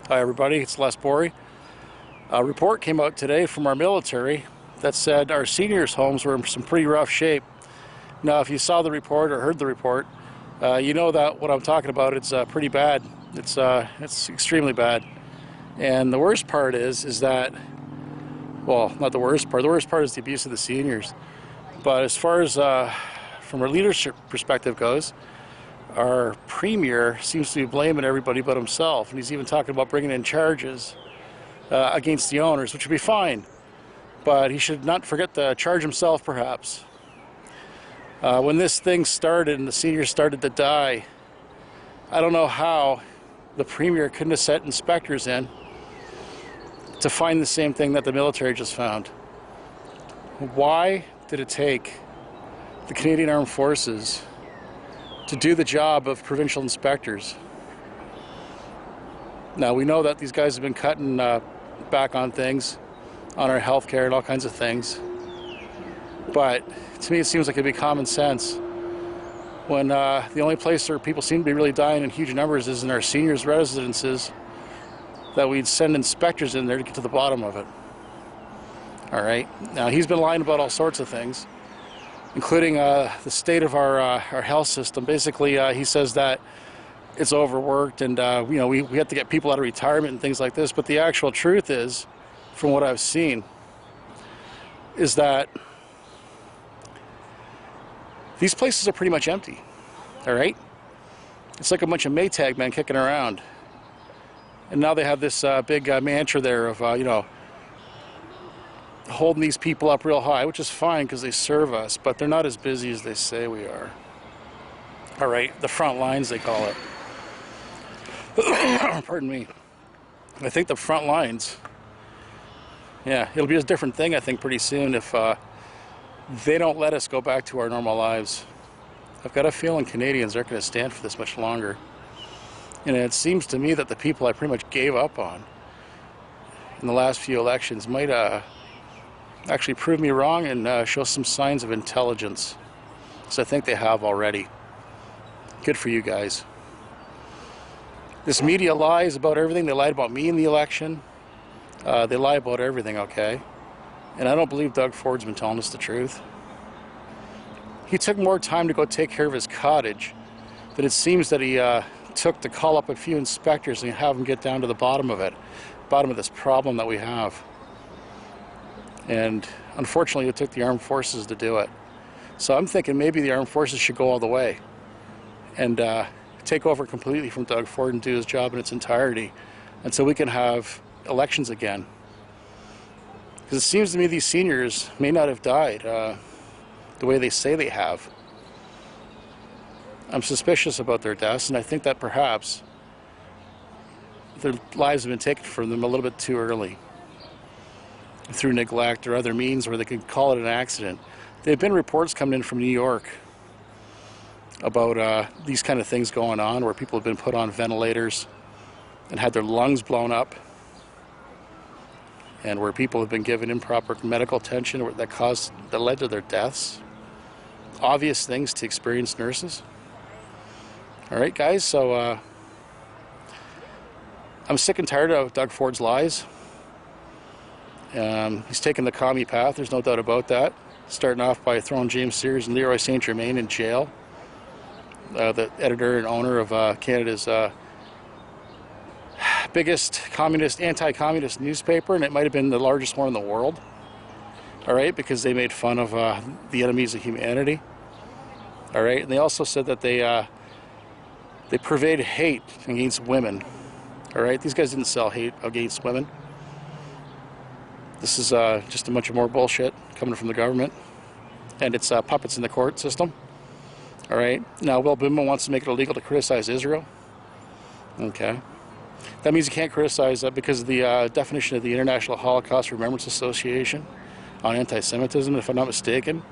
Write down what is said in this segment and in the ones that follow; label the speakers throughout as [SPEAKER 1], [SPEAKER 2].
[SPEAKER 1] Hi everybody, it's Les Bory. A report came out today from our military that said our seniors' homes were in some pretty rough shape. Now, if you saw the report or heard the report, you know that what I'm talking about, it's pretty bad. It's extremely bad. And the worst part is that, well, not the worst part. The worst part is the abuse of the seniors. But as far as from a leadership perspective goes, our premier seems to be blaming everybody but himself, and he's even talking about bringing in charges against the owners, which would be fine, but he should not forget to charge himself, perhaps. When this thing started and the seniors started to die, I don't know how the premier couldn't have sent inspectors in to find the same thing that the military just found. Why did it take the Canadian Armed Forces to do the job of provincial inspectors? Now, we know that these guys have been cutting back on things, on our health care and all kinds of things, but to me it seems like it'd be common sense when the only place where people seem to be really dying in huge numbers is in our seniors' residences, that we'd send inspectors in there to get to the bottom of it. All right, now he's been lying about all sorts of things, including the state of our health system. Basically, he says that it's overworked and we have to get people out of retirement and things like this. But the actual truth is, from what I've seen, is that these places are pretty much empty. All right? It's like a bunch of Maytag men kicking around. And now they have this big mantra there of, holding these people up real high, which is fine because they serve us, but they're not as busy as they say we are. All right, the front lines, they call it. Pardon me. I think the front lines, yeah, it'll be a different thing, I think, pretty soon if they don't let us go back to our normal lives. I've got a feeling Canadians aren't going to stand for this much longer. And it seems to me that the people I pretty much gave up on in the last few elections might actually prove me wrong and show some signs of intelligence. So I think they have already. Good for you guys. This media lies about everything. They lied about me in the election. They lie about everything, okay? And I don't believe Doug Ford's been telling us the truth. He took more time to go take care of his cottage than it seems that he took to call up a few inspectors and have them get down to the bottom of it, bottom of this problem that we have. And unfortunately, it took the armed forces to do it. So I'm thinking maybe the armed forces should go all the way and take over completely from Doug Ford and do his job in its entirety until we can have elections again. Because it seems to me these seniors may not have died the way they say they have. I'm suspicious about their deaths, and I think that perhaps their lives have been taken from them a little bit too early, through neglect or other means where they could call it an accident. There have been reports coming in from New York about these kind of things going on, where people have been put on ventilators and had their lungs blown up, and where people have been given improper medical attention that led to their deaths. Obvious things to experienced nurses. All right, guys, so I'm sick and tired of Doug Ford's lies. He's taken the commie path, there's no doubt about that. Starting off by throwing James Sears and Leroy St. Germain in jail. The editor and owner of Canada's biggest anti-communist newspaper, and it might have been the largest one in the world. All right, because they made fun of the enemies of humanity. All right, and they also said that they purveyed hate against women. All right, these guys didn't sell hate against women. This is just a bunch of more bullshit coming from the government, and it's puppets in the court system. All right. Now, Will Bimbo wants to make it illegal to criticize Israel. Okay. That means you can't criticize that because of the definition of the International Holocaust Remembrance Association on anti-Semitism, if I'm not mistaken.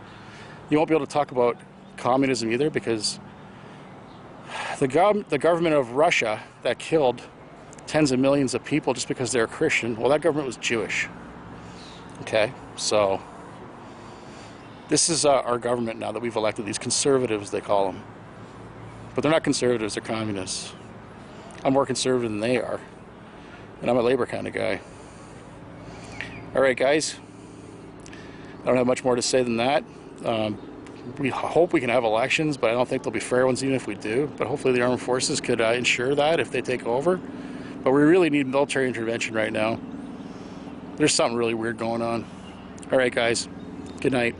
[SPEAKER 1] You won't be able to talk about communism either because the government of Russia that killed tens of millions of people just because they're Christian, well, that government was Jewish. Okay, so this is our government now that we've elected, these conservatives, they call them. But they're not conservatives, they're communists. I'm more conservative than they are. and I'm a labor kind of guy. All right, guys. I don't have much more to say than that. We hope we can have elections, but I don't think they'll be fair ones even if we do. But hopefully the armed forces could ensure that if they take over. But we really need military intervention right now. There's something really weird going on. All right, guys. Good night.